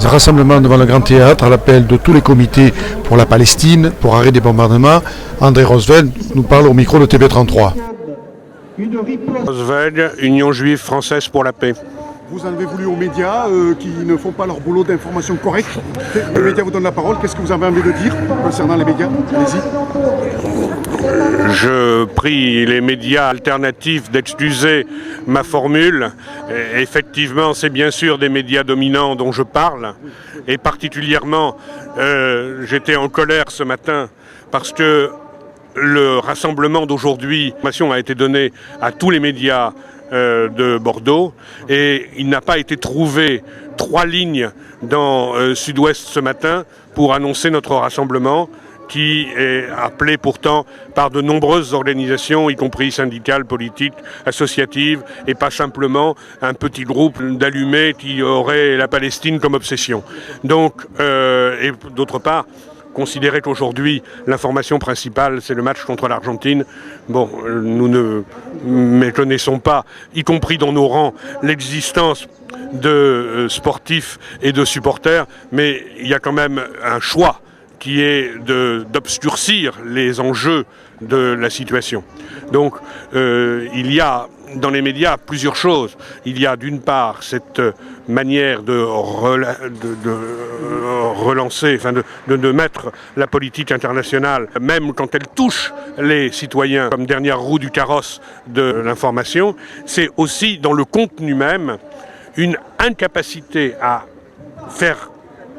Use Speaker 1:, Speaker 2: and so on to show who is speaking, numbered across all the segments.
Speaker 1: Un rassemblement devant le Grand Théâtre à l'appel de tous les comités pour la Palestine, pour arrêt des bombardements. André Roosevelt nous parle au micro de TV33.
Speaker 2: Roosevelt, Union juive française pour la paix.
Speaker 3: Vous en avez voulu aux médias qui ne font pas leur boulot d'information correcte. Les médias vous donnent la parole. Qu'est-ce que vous avez envie de dire concernant les médias? Allez-y.
Speaker 2: Je prie les médias alternatifs d'excuser ma formule. Effectivement, c'est bien sûr des médias dominants dont je parle. Et particulièrement, j'étais en colère ce matin parce que le rassemblement d'aujourd'hui, l'information a été donnée à tous les médias de Bordeaux et il n'a pas été trouvé 3 lignes dans Sud-Ouest ce matin pour annoncer notre rassemblement qui est appelé pourtant par de nombreuses organisations, y compris syndicales, politiques, associatives, et pas simplement un petit groupe d'allumés qui aurait la Palestine comme obsession. Donc, et d'autre part, considérer qu'aujourd'hui, l'information principale, c'est le match contre l'Argentine. Bon, nous ne méconnaissons pas, y compris dans nos rangs, l'existence de sportifs et de supporters, mais il y a quand même un choix qui est d'obscurcir les enjeux de la situation. Donc, il y a dans les médias plusieurs choses. Il y a d'une part cette manière de relancer, enfin de mettre la politique internationale, même quand elle touche les citoyens comme dernière roue du carrosse de l'information. C'est aussi dans le contenu même une incapacité à faire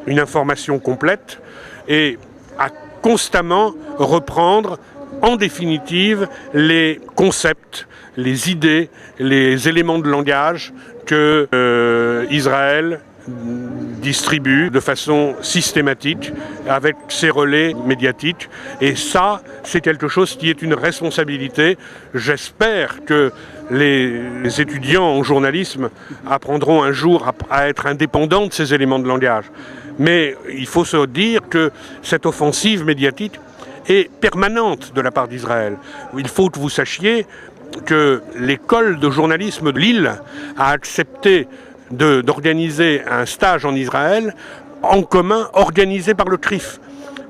Speaker 2: une information complète et à constamment reprendre en définitive les concepts, les idées, les éléments de langage que Israël distribue de façon systématique avec ses relais médiatiques. Et ça, c'est quelque chose qui est une responsabilité. J'espère que les étudiants en journalisme apprendront un jour à être indépendants de ces éléments de langage. Mais il faut se dire que cette offensive médiatique est permanente de la part d'Israël. Il faut que vous sachiez que l'école de journalisme de Lille a accepté d'organiser un stage en Israël en commun organisé par le CRIF.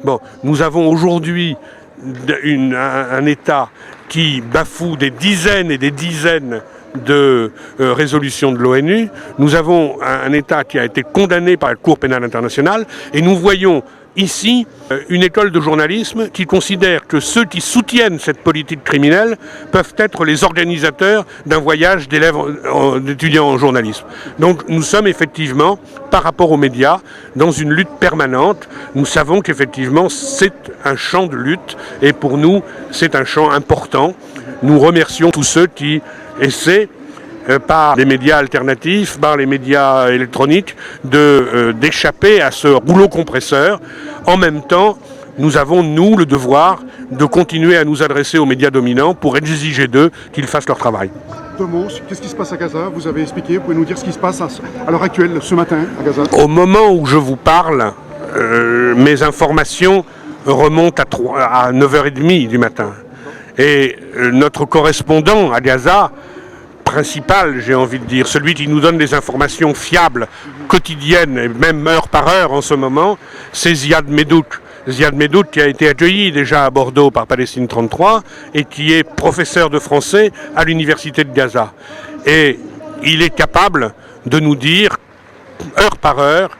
Speaker 2: Bon, nous avons aujourd'hui un État qui bafoue des dizaines et des dizaines de résolutions de l'ONU. Nous avons un État qui a été condamné par la Cour pénale internationale et nous voyons ici une école de journalisme qui considère que ceux qui soutiennent cette politique criminelle peuvent être les organisateurs d'un voyage d'étudiants en journalisme. Donc nous sommes effectivement, par rapport aux médias, dans une lutte permanente. Nous savons qu'effectivement c'est un champ de lutte et pour nous c'est un champ important. Nous remercions tous ceux qui essaient par les médias alternatifs, par les médias électroniques, d'échapper à ce rouleau compresseur. En même temps, nous avons, nous, le devoir de continuer à nous adresser aux médias dominants pour exiger d'eux qu'ils fassent leur travail.
Speaker 3: Deux mots, qu'est-ce qui se passe à Gaza? Vous avez expliqué, vous pouvez nous dire ce qui se passe à l'heure actuelle, ce matin, à Gaza?
Speaker 2: Au moment où je vous parle, mes informations remontent à 9h30 du matin. Et notre correspondant à Gaza, principal, j'ai envie de dire, celui qui nous donne des informations fiables, quotidiennes, et même heure par heure en ce moment, c'est Ziad Medouk. Ziad Medouk qui a été accueilli déjà à Bordeaux par Palestine 33 et qui est professeur de français à l'université de Gaza. Et il est capable de nous dire, heure par heure,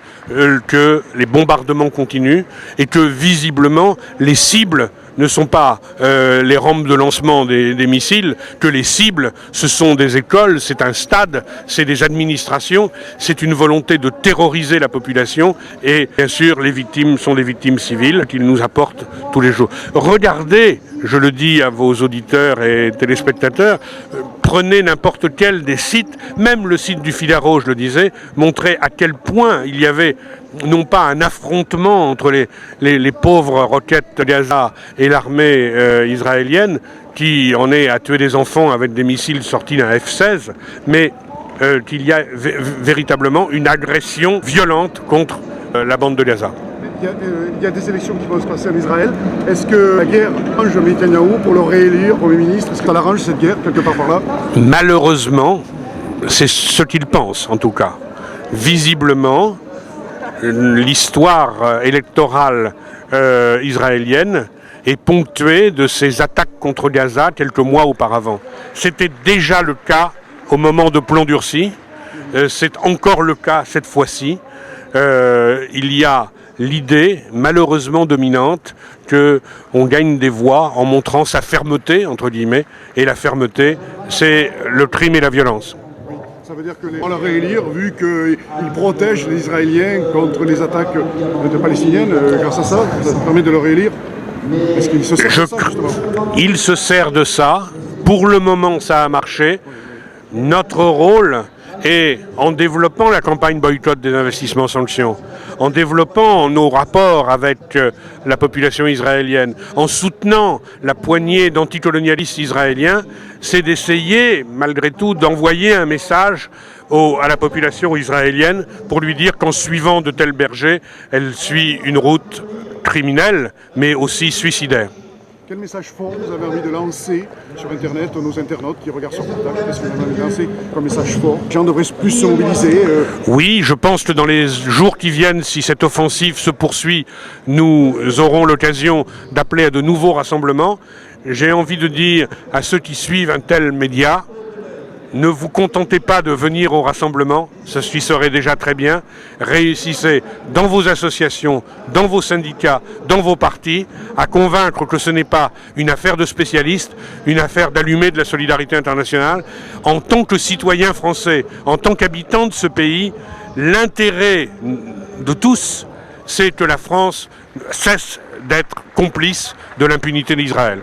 Speaker 2: que les bombardements continuent et que visiblement les cibles ne sont pas les rampes de lancement des missiles, que les cibles, ce sont des écoles, c'est un stade, c'est des administrations, c'est une volonté de terroriser la population et bien sûr les victimes sont des victimes civiles qu'ils nous apportent tous les jours. Regardez, je le dis à vos auditeurs et téléspectateurs, prenez n'importe quel des sites, même le site du Figaro, je le disais, montrait à quel point il y avait non pas un affrontement entre les pauvres roquettes de Gaza et l'armée israélienne, qui en est à tuer des enfants avec des missiles sortis d'un F-16, mais qu'il y a véritablement une agression violente contre la bande de Gaza.
Speaker 3: Il y a des élections qui vont se passer en Israël. Est-ce que la guerre arrange Netanyahou pour le réélire Premier ministre? Est-ce qu'elle arrange cette guerre quelque part par là?
Speaker 2: Malheureusement, c'est ce qu'il pense en tout cas. Visiblement, l'histoire électorale israélienne est ponctuée de ces attaques contre Gaza quelques mois auparavant. C'était déjà le cas au moment de Plomb durci, c'est encore le cas cette fois-ci. Il y a l'idée, malheureusement dominante, qu'on gagne des voix en montrant sa fermeté, entre guillemets, et la fermeté, c'est le crime et la violence.
Speaker 3: Ça veut dire que on la réélire, vu qu'ils protègent les Israéliens contre les attaques de Palestiniennes, grâce à ça permet de le réélire. Est-ce qu'il se sert de ça, justement ?
Speaker 2: Il se sert de ça. Pour le moment, ça a marché. Notre rôle est, en développant la campagne boycott des investissements sanctions, en développant nos rapports avec la population israélienne, en soutenant la poignée d'anticolonialistes israéliens, c'est d'essayer, malgré tout, d'envoyer un message à la population israélienne pour lui dire qu'en suivant de tels bergers, elle suit une route criminelle, mais aussi suicidaire.
Speaker 3: Quel message fort vous avez envie de lancer sur Internet, nos internautes qui regardent sur contact? Qu'est-ce que vous avez envie de lancer comme message fort? Les gens devraient plus se mobiliser.
Speaker 2: Oui, je pense que dans les jours qui viennent, si cette offensive se poursuit, nous aurons l'occasion d'appeler à de nouveaux rassemblements. J'ai envie de dire à ceux qui suivent un tel média, ne vous contentez pas de venir au rassemblement, ceci serait déjà très bien. Réussissez dans vos associations, dans vos syndicats, dans vos partis, à convaincre que ce n'est pas une affaire de spécialistes, une affaire d'allumer de la solidarité internationale. En tant que citoyen français, en tant qu'habitant de ce pays, l'intérêt de tous, c'est que la France cesse d'être complice de l'impunité d'Israël.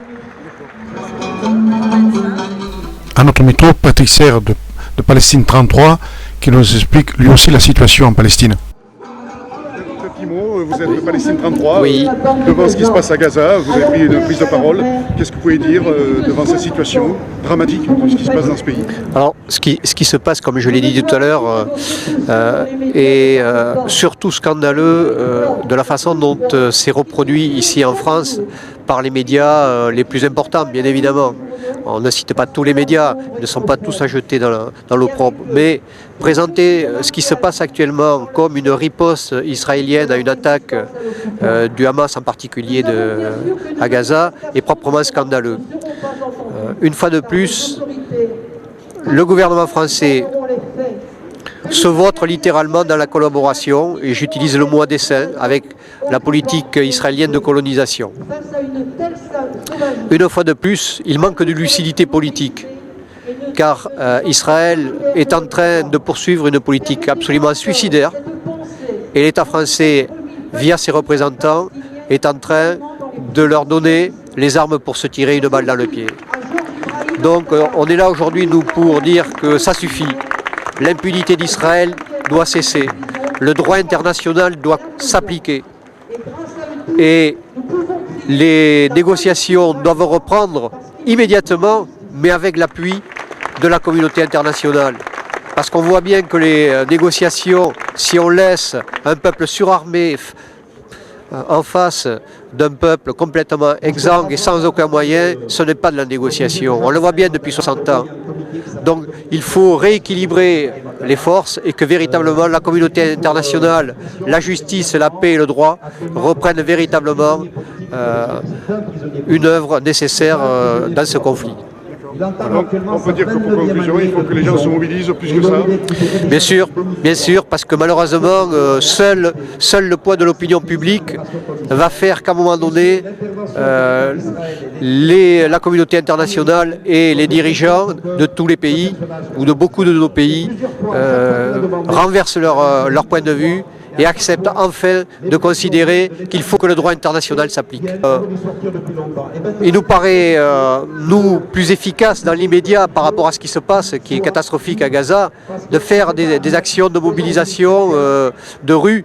Speaker 1: À notre micro, Patrick Serre de Palestine 33, qui nous explique lui aussi la situation en Palestine.
Speaker 3: Petit mot, vous êtes de Palestine 33,
Speaker 4: oui.
Speaker 3: Devant ce qui se passe à Gaza, vous avez pris une prise de parole. Qu'est-ce que vous pouvez dire devant cette situation dramatique de ce qui se passe dans ce pays?
Speaker 4: Alors, ce qui se passe, comme je l'ai dit tout à l'heure, est surtout scandaleux de la façon dont c'est reproduit ici en France par les médias les plus importants, bien évidemment. On ne cite pas tous les médias, ils ne sont pas tous à jeter dans l'opprobre, mais présenter ce qui se passe actuellement comme une riposte israélienne à une attaque du Hamas en particulier à Gaza est proprement scandaleux. Une fois de plus, le gouvernement français se vautre littéralement dans la collaboration, et j'utilise le mot à dessein, avec la politique israélienne de colonisation. Une fois de plus, il manque de lucidité politique, car Israël est en train de poursuivre une politique absolument suicidaire, et l'État français, via ses représentants, est en train de leur donner les armes pour se tirer une balle dans le pied. Donc on est là aujourd'hui, nous, pour dire que ça suffit. L'impunité d'Israël doit cesser. Le droit international doit s'appliquer. Et les négociations doivent reprendre immédiatement, mais avec l'appui de la communauté internationale. Parce qu'on voit bien que les négociations, si on laisse un peuple surarmé en face d'un peuple complètement exsangue et sans aucun moyen, ce n'est pas de la négociation. On le voit bien depuis 60 ans. Donc il faut rééquilibrer les forces et que véritablement la communauté internationale, la justice, la paix et le droit reprennent véritablement une œuvre nécessaire dans ce conflit.
Speaker 3: Donc, on peut dire que pour conclusion, il faut que les gens se mobilisent plus que ça.
Speaker 4: Bien sûr, parce que malheureusement, seul le poids de l'opinion publique va faire qu'à un moment donné, la communauté internationale et les dirigeants de tous les pays, ou de beaucoup de nos pays, renversent leur point de vue et acceptent enfin de considérer qu'il faut que le droit international s'applique. Il nous paraît, nous, plus efficace dans l'immédiat par rapport à ce qui se passe, qui est catastrophique à Gaza, de faire des actions de mobilisation de rue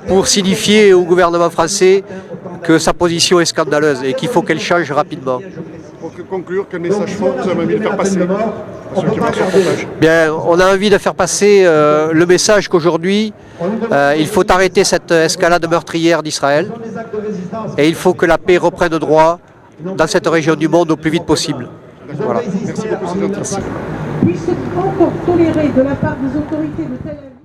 Speaker 4: pour signifier au gouvernement français que sa position est scandaleuse et qu'il faut qu'elle change rapidement.
Speaker 3: Pour conclure, quel message fort vous avez envie de faire passer à ceux qui vont sur le reportage?
Speaker 4: Bien, on a envie de faire passer le message qu'aujourd'hui, il faut arrêter cette escalade meurtrière d'Israël et il faut que la paix reprenne droit dans cette région du monde au plus vite possible.
Speaker 3: Voilà. Merci beaucoup, c'est gentil.
Speaker 5: Puisse encore tolérer de la part des autorités de Tel Aviv